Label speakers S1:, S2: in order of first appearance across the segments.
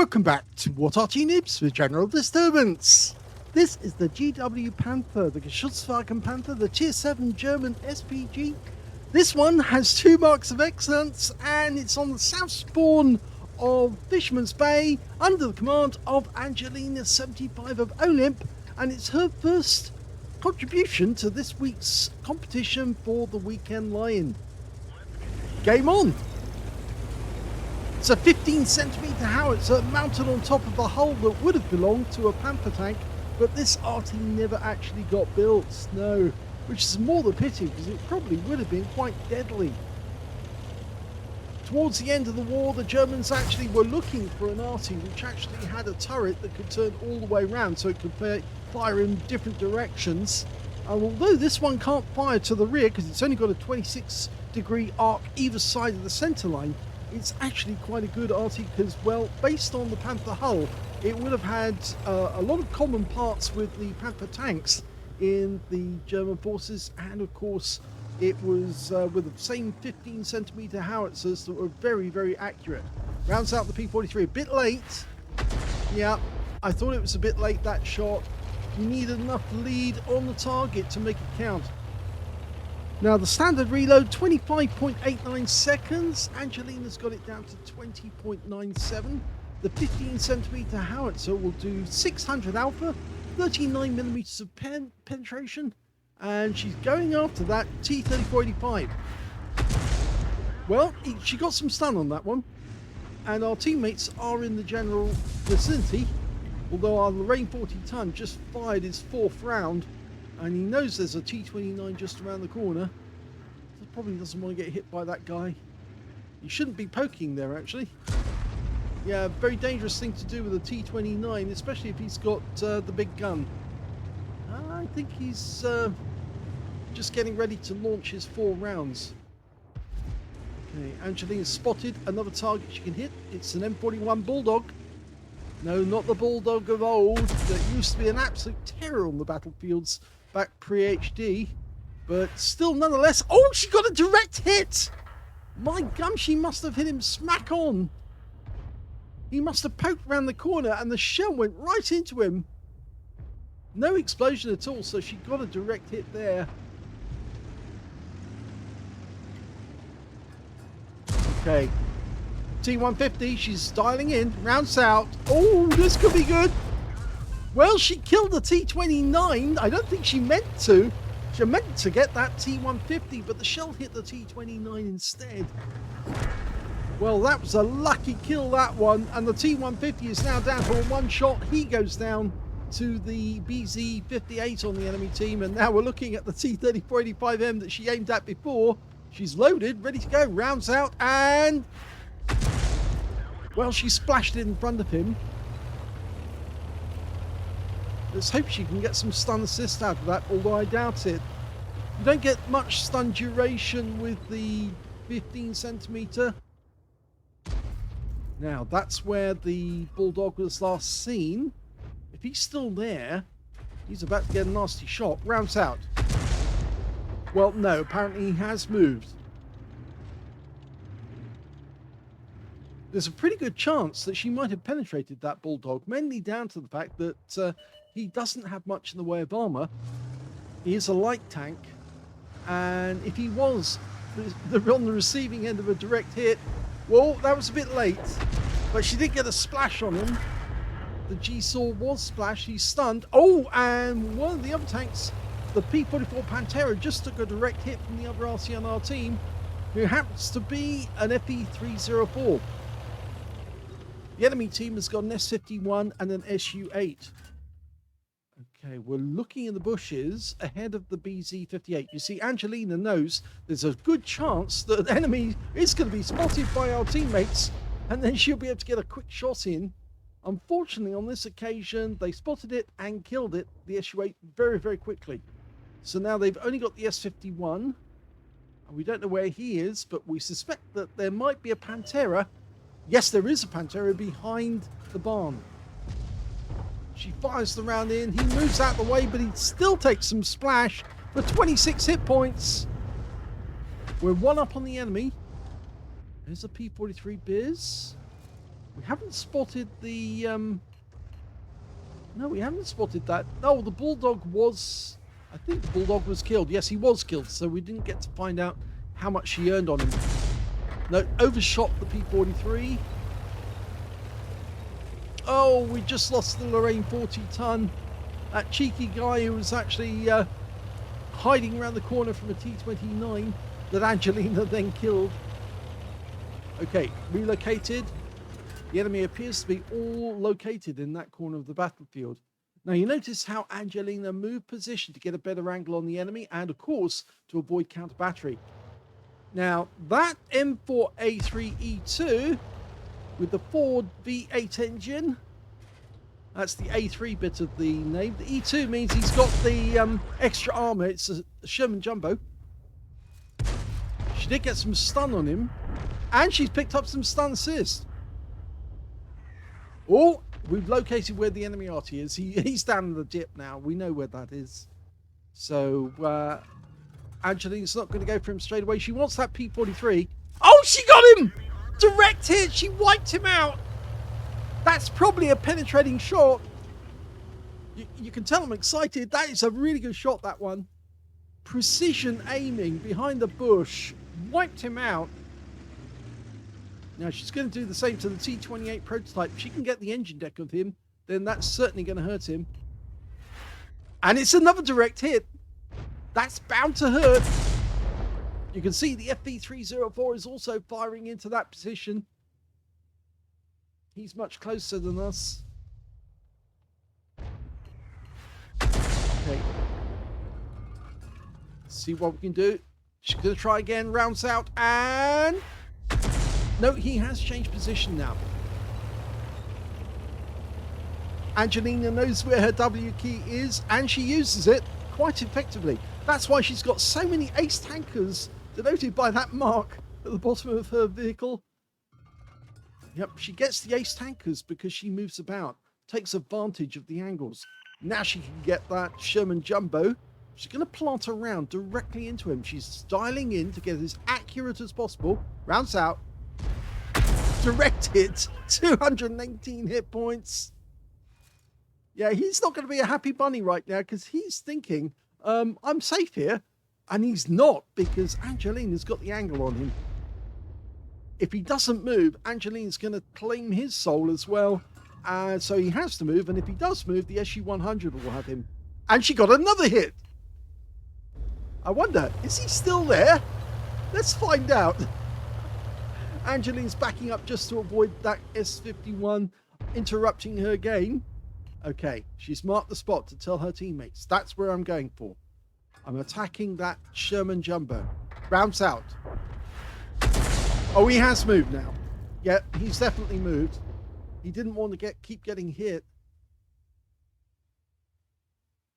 S1: Welcome back to What Arty Noobs with General Disturbance. This is the GW Panther, the GW Panther, the Tier 7 German SPG. This one has 2 marks of excellence and it's on the south spawn of Fisherman's Bay under the command of Angelina75 of OLIMP, and it's her first contribution to this week's competition for the Weekend Lion. Game on! It's a 15cm howitzer mounted on top of the hull that would have belonged to a Panther tank, but this Arty never actually got built, no, which is more the pity because it probably would have been quite deadly. Towards the end of the war, the Germans actually were looking for an Arty which actually had a turret that could turn all the way around so it could fire in different directions. And although this one can't fire to the rear because it's only got a 26-degree arc either side of the centre line, it's actually quite a good Arty because, well, based on the Panther hull, it would have had a lot of common parts with the Panther tanks in the German forces, and of course it was with the same 15cm howitzers that were very, very accurate. Rounds out the P-43, a bit late. Yeah, I thought it was a bit late, that shot. You need enough lead on the target to make it count. Now the standard reload, 25.89 seconds. Angelina's got it down to 20.97. The 15cm howitzer will do 600 alpha, 39mm of penetration, and she's going after that T-3485. Well, she got some stun on that one, and our teammates are in the general vicinity, although our Lorraine 40-ton just fired his 4th round, and he knows there's a T-29 just around the corner. He probably doesn't want to get hit by that guy. He shouldn't be poking there, actually. Yeah, very dangerous thing to do with a T-29, especially if he's got the big gun. I think he's just getting ready to launch his 4 rounds. Okay, Angelina's spotted another target she can hit. It's an M41 Bulldog. No, not the Bulldog of old that used to be an absolute terror on the battlefields back pre-HD, but still nonetheless. Oh, she got a direct hit! My gum, she must have hit him smack on. He must have poked around the corner and the shell went right into him. No explosion at all, so she got a direct hit there. Okay, T-150, she's dialing in, rounds out. Oh, this could be good. Well, she killed the T-29. I don't think she meant to. She meant to get that T-150, but the shell hit the T-29 instead. Well, that was a lucky kill, that one. And the T-150 is now down to a 1-shot. He goes down to the BZ-58 on the enemy team. And now we're looking at the T-3485M that she aimed at before. She's loaded, ready to go. Rounds out and... well, she splashed it in front of him. Let's hope she can get some stun assist out of that, although I doubt it. You don't get much stun duration with the 15cm. Now, that's where the Bulldog was last seen. If he's still there, he's about to get a nasty shot. Rounds out. Well, no, apparently he has moved. There's a pretty good chance that she might have penetrated that Bulldog, mainly down to the fact that he doesn't have much in the way of armor. He is a light tank, and if he was on the receiving end of a direct hit, well, that was a bit late, but she did get a splash on him. The G-Saw was splashed, he's stunned. Oh, and one of the other tanks, the P-44 Panther, just took a direct hit from the other RC on our team, who happens to be an FE-304. The enemy team has got an S-51 and an SU-8. Okay, we're looking in the bushes ahead of the BZ-58. You see, Angelina knows there's a good chance that an enemy is going to be spotted by our teammates, and then she'll be able to get a quick shot in. Unfortunately, on this occasion, they spotted it and killed it, the SU-8, very, very quickly. So now they've only got the S-51, and we don't know where he is, but we suspect that there might be a Pantera. Yes, there is a Pantera behind the barn. She fires the round in. He moves out the way, but he still takes some splash for 26 hit points. We're 1 up on the enemy. There's a P-43 Biz. We haven't spotted the... No, we haven't spotted that. No, the Bulldog was... I think the Bulldog was killed. Yes, he was killed, so we didn't get to find out how much she earned on him. No, overshot the P-43. Oh, we just lost the Lorraine 40-ton. That cheeky guy who was actually hiding around the corner from a T-29 that Angelina then killed. Okay, relocated. The enemy appears to be all located in that corner of the battlefield. Now, you notice how Angelina moved position to get a better angle on the enemy and, of course, to avoid counter battery. Now, that M4A3E2 with the Ford V8 engine, that's the A3 bit of the name. The E2 means he's got the extra armor. It's a Sherman Jumbo. She did get some stun on him, and she's picked up some stun assist. Oh, we've located where the enemy Arty is. He's down in the dip now. We know where that is. So, Angelina's not going to go for him straight away. She wants that P-43. Oh, she got him! Direct hit. She wiped him out. That's probably a penetrating shot. You can tell I'm excited. That is a really good shot, that one. Precision aiming behind the bush. Wiped him out. Now, she's going to do the same to the T-28 prototype. If she can get the engine deck of him, then that's certainly going to hurt him. And it's another direct hit. That's bound to hurt. You can see the FV304 is also firing into that position. He's much closer than us. Okay. Let's see what we can do. She's going to try again. Rounds out and... No, he has changed position now. Angelina knows where her W key is, and she uses it quite effectively. That's why she's got so many ace tankers denoted by that mark at the bottom of her vehicle. Yep, she gets the ace tankers because she moves about, takes advantage of the angles. Now she can get that Sherman Jumbo. She's going to plant a round directly into him. She's dialing in to get as accurate as possible. Rounds out. Direct hit. 218 hit points. Yeah, he's not going to be a happy bunny right now because he's thinking, I'm safe here. And he's not, because Angelina's got the angle on him. If he doesn't move, Angelina's going to claim his soul as well. So he has to move. And if he does move, the SU-100 will have him. And she got another hit. I wonder, is he still there? Let's find out. Angelina's backing up just to avoid that S-51 interrupting her game. Okay, she's marked the spot to tell her teammates. That's where I'm going for. I'm attacking that Sherman Jumbo. Rounds out. Oh, he has moved now. Yeah, he's definitely moved. He didn't want to keep getting hit.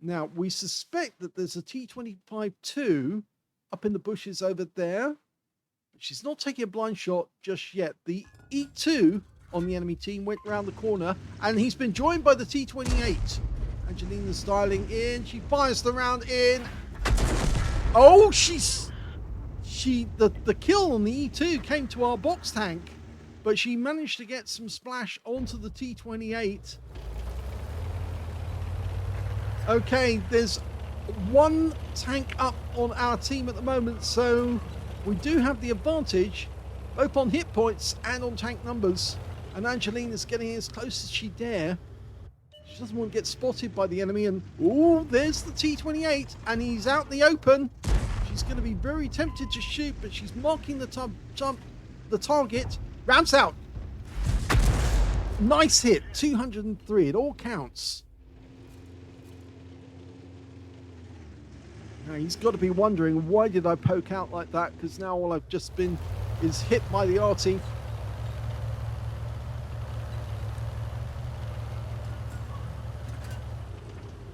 S1: Now, we suspect that there's a T-25-2 up in the bushes over there. She's not taking a blind shot just yet. The E2 on the enemy team went round the corner, and he's been joined by the T-28. Angelina's dialing in. She fires the round in. Oh, the kill on the E2 came to our box tank, but she managed to get some splash onto the T-28. Okay, there's one tank up on our team at the moment, so we do have the advantage both on hit points and on tank numbers. And Angelina's getting as close as she dare. She doesn't want to get spotted by the enemy. And oh, there's the T-28, and he's out in the open. She's going to be very tempted to shoot, but she's marking the target. Rounds out. Nice hit. 203. It all counts. Now he's got to be wondering, why did I poke out like that? Because now all I've just been is hit by the Arty.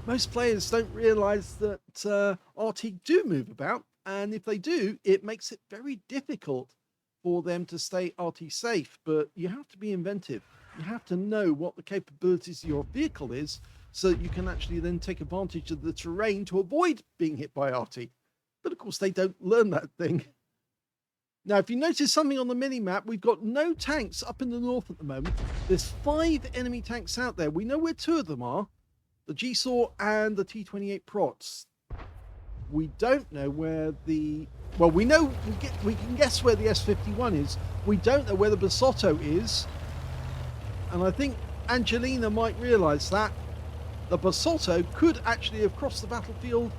S1: Most players don't realise that Arty do move about, and if they do, it makes it very difficult for them to stay Arty safe. But you have to be inventive. You have to know what the capabilities of your vehicle is, so that you can actually then take advantage of the terrain to avoid being hit by Arty. But of course, they don't learn that thing. Now, if you notice something on the mini-map, we've got no tanks up in the north at the moment. There's 5 enemy tanks out there. We know where 2 of them are, the GSAW and the T-28 Prots. We don't know where the... Well, we know, we can guess where the S-51 is. We don't know where the Basotto is. And I think Angelina might realise that. The Basotto could actually have crossed the battlefield,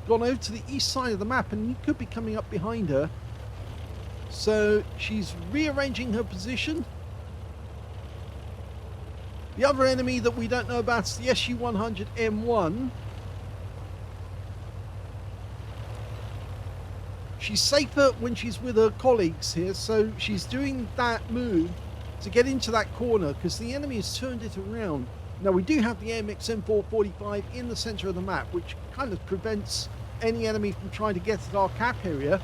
S1: gone over to the east side of the map, and he could be coming up behind her. So she's rearranging her position. The other enemy that we don't know about is the SU-100M1. She's safer when she's with her colleagues here, so she's doing that move to get into that corner because the enemy has turned it around. Now, we do have the AMX M445 in the center of the map, which kind of prevents any enemy from trying to get at our cap area.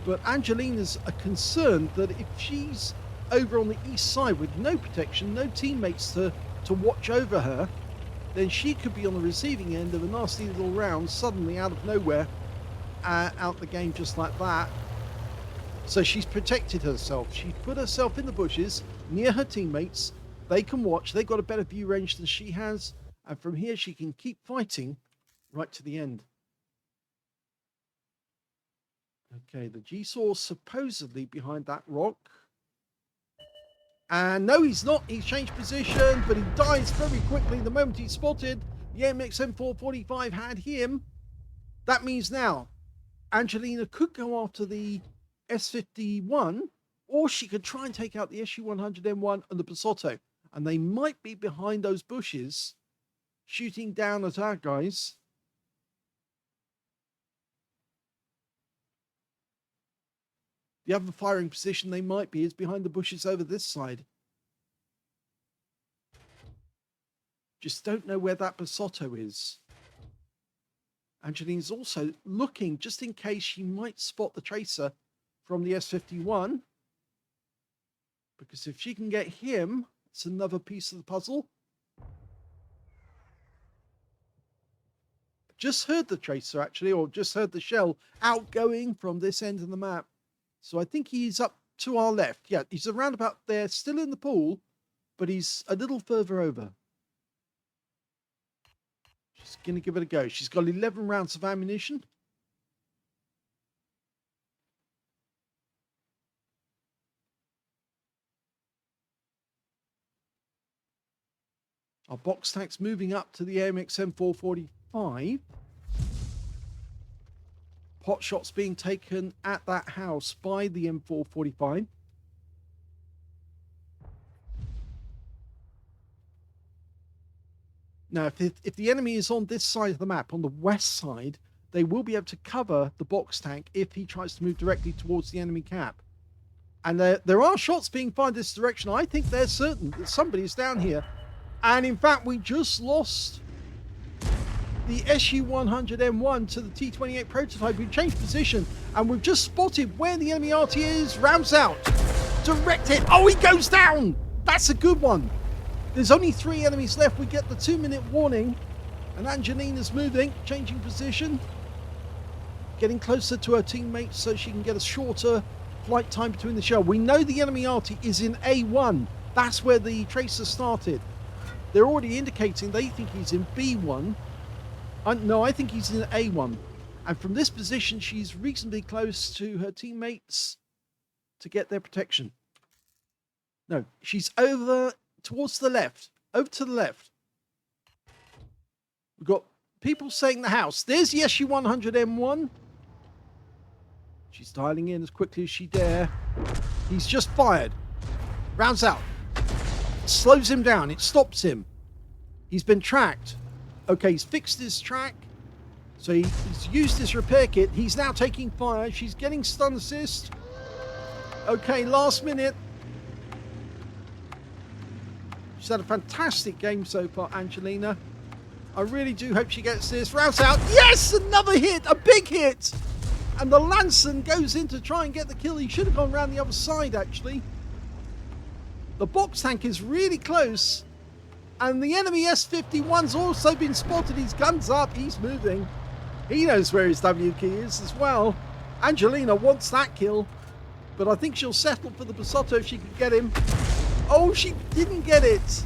S1: But Angelina's concerned that if she's over on the east side with no protection, no teammates to watch over her, then she could be on the receiving end of a nasty little round suddenly out of nowhere, out the game just like that. So she's protected herself. She's put herself in the bushes near her teammates. They can watch. They've got a better view range than she has. And from here, she can keep fighting right to the end. Okay, the GSAW supposedly behind that rock. And no, he's not. He's changed position, but he dies very quickly the moment he's spotted. The AMX M445 had him. That means now Angelina could go after the S-51, or she could try and take out the SU-100M1 and the Basotto. And they might be behind those bushes, shooting down at our guys. The other firing position they might be is behind the bushes over this side. Just don't know where that Basotto is. Angelina's also looking just in case she might spot the tracer from the S-51. Because if she can get him, it's another piece of the puzzle. Just heard the tracer actually, or just heard the shell outgoing from this end of the map. So I think he's up to our left. Yeah, he's around about there, still in the pool, but he's a little further over. She's going to give it a go. She's got 11 rounds of ammunition. Our box tank's moving up to the AMX M445. Pot shots being taken at that house by the M445. Now, if the enemy is on this side of the map, on the west side, they will be able to cover the box tank if he tries to move directly towards the enemy cap. And there are shots being fired this direction. I think they're certain that somebody's down here. And in fact, we just lost the SU-100M1 to the T-28 prototype. We've changed position and we've just spotted where the enemy Arty is. Rounds out. Direct hit. Oh, he goes down. That's a good one. There's only 3 enemies left. We get the 2-minute warning. And Angelina's moving, changing position. Getting closer to her teammates so she can get a shorter flight time between the shell. We know the enemy Arty is in A1. That's where the tracer started. They're already indicating they think he's in B1. No, I think he's in A1. And from this position, she's reasonably close to her teammates to get their protection. No, she's over towards the left. Over to the left. We've got people saying the house. There's the SU-100M1. She's dialing in as quickly as she dare. He's just fired. Rounds out. It slows him down. It stops him. He's been tracked. Okay, he's fixed his track. So he's used his repair kit. He's now taking fire. She's getting stun assist. Okay, last minute. She's had a fantastic game so far, Angelina. I really do hope she gets this. Routes out. Yes, another hit. A big hit. And the Lanson goes in to try and get the kill. He should have gone around the other side, actually. The box tank is really close. And the enemy S-51's also been spotted. His gun's up. He's moving. He knows where his W key is as well. Angelina wants that kill. But I think she'll settle for the Basotto if she could get him. Oh, she didn't get it.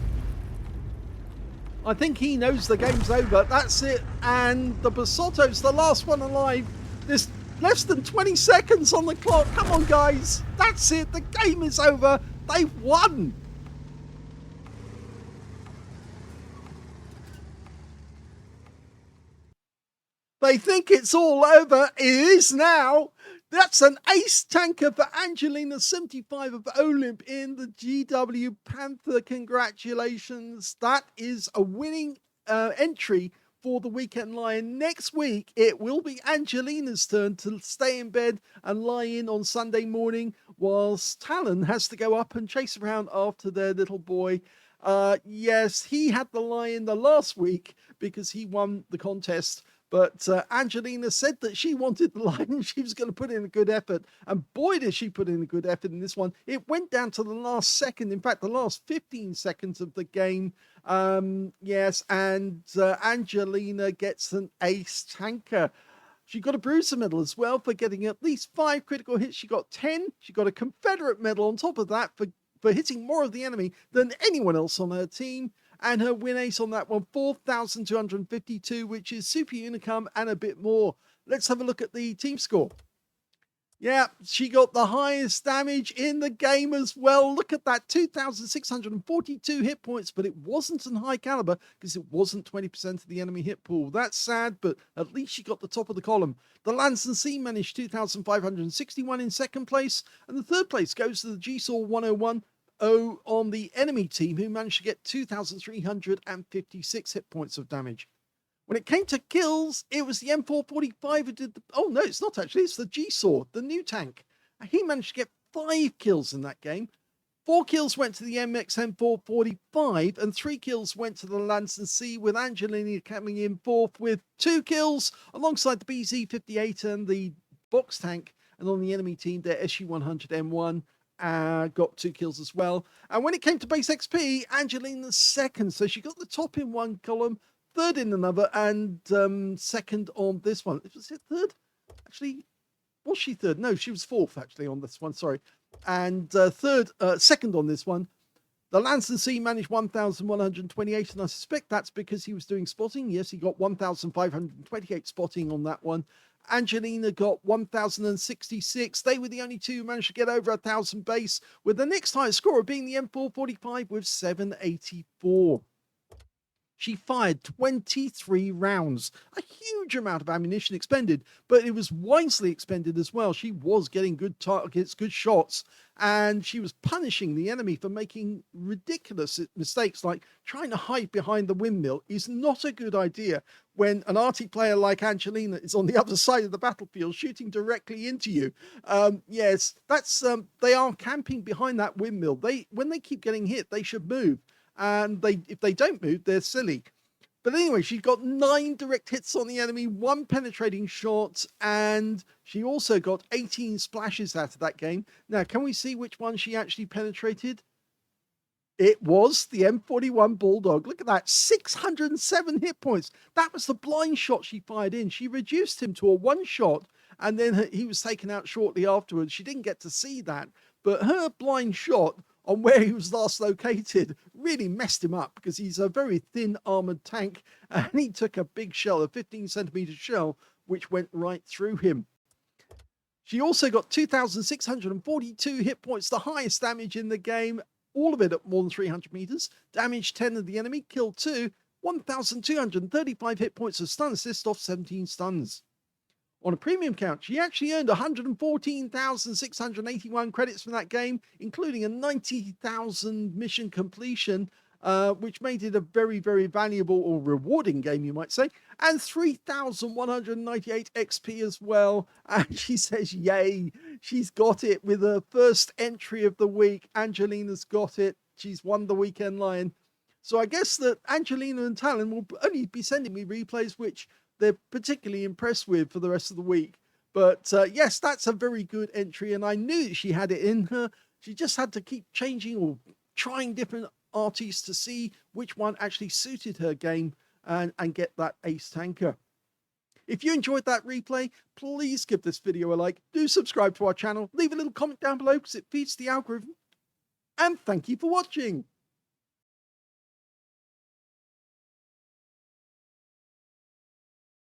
S1: I think he knows the game's over. That's it. And the Basotto's the last one alive. There's less than 20 seconds on the clock. Come on, guys. That's it. The game is over. They've won. They think it's all over. It is now. That's an ace tanker for Angelina75 of OLIMP in the GW Panther. Congratulations. That is a winning entry for the Weekend Lion. Next week, it will be Angelina's turn to stay in bed and lie in on Sunday morning, whilst Talon has to go up and chase around after their little boy. Yes, he had the lion the last week because he won the contest. But Angelina said that she wanted the lion. She was going to put in a good effort. And boy, did she put in a good effort in this one. It went down to the last second. In fact, the last 15 seconds of the game. Yes, and Angelina gets an ace tanker. She got a bruiser medal as well for getting at least 5 critical hits. She got 10. She got a Confederate medal on top of that for hitting more of the enemy than anyone else on her team. And her win ace on that one, 4,252, which is super unicum and a bit more. Let's have a look at the team score. Yeah, she got the highest damage in the game as well. Look at that, 2,642 hit points, but it wasn't in high caliber because it wasn't 20% of the enemy hit pool. That's sad, but at least she got the top of the column. The Lance and Sea managed 2,561 in second place, and the third place goes to the GSAW 101. On the enemy team, who managed to get 2,356 hit points of damage. When it came to kills, it was the M445 who did the... Oh, no, it's not actually. It's the G-Sword, the new tank. He managed to get 5 kills in that game. 4 kills went to the MX M445, and 3 kills went to the Lance and Sea, with Angelina coming in fourth with 2 kills, alongside the BZ-58 and the box tank. And on the enemy team, their SU-100M1. Got 2 kills as well. And when it came to base XP, Angelina's second. So she got the top in one column, third in another, and second on this one. Was it third? Actually, was she third? No, she was fourth actually on this one. Sorry. And second on this one. The Lance and Sea managed 1,128, and I suspect that's because he was doing spotting. Yes, he got 1,528 spotting on that one. Angelina got 1,066. They were the only two who managed to get over 1,000 base, with the next highest scorer being the M445 with 784. She fired 23 rounds, a huge amount of ammunition expended, but it was wisely expended as well. She was getting good targets, good shots, and she was punishing the enemy for making ridiculous mistakes, like trying to hide behind the windmill is not a good idea when an Arty player like Angelina is on the other side of the battlefield shooting directly into you. Yes, that's they are camping behind that windmill. When they keep getting hit, they should move. And if they don't move, they're silly. But anyway, she got 9 direct hits on the enemy, 1 penetrating shot, and she also got 18 splashes out of that game. Now, can we see which one she actually penetrated? It was the M41 Bulldog. Look at that, 607 hit points. That was the blind shot she fired in. She reduced him to a 1 shot, and then he was taken out shortly afterwards. She didn't get to see that, but her blind shot on where he was last located really messed him up, because he's a very thin armored tank, and he took a big shell, a 15-centimeter shell, which went right through him. She also got 2,642 hit points, the highest damage in the game, all of it at more than 300 meters, damaged 10 of the enemy, killed 2, 1,235 hit points of stun assist off 17 stuns. On a premium count, she actually earned 114,681 credits from that game, including a 90,000 mission completion, which made it a very, very valuable or rewarding game, you might say, and 3,198 XP as well. And she says, yay, she's got it with her first entry of the week. Angelina's got it. She's won the Weekend Lion. So I guess that Angelina and Talon will only be sending me replays which they're particularly impressed with for the rest of the week. But yes, that's a very good entry, and I knew she had it in her. She just had to keep changing or trying different artists to see which one actually suited her game and get that ace tanker. If you enjoyed that replay, please give this video a like, do subscribe to our channel, leave a little comment down below because it feeds the algorithm, and thank you for watching.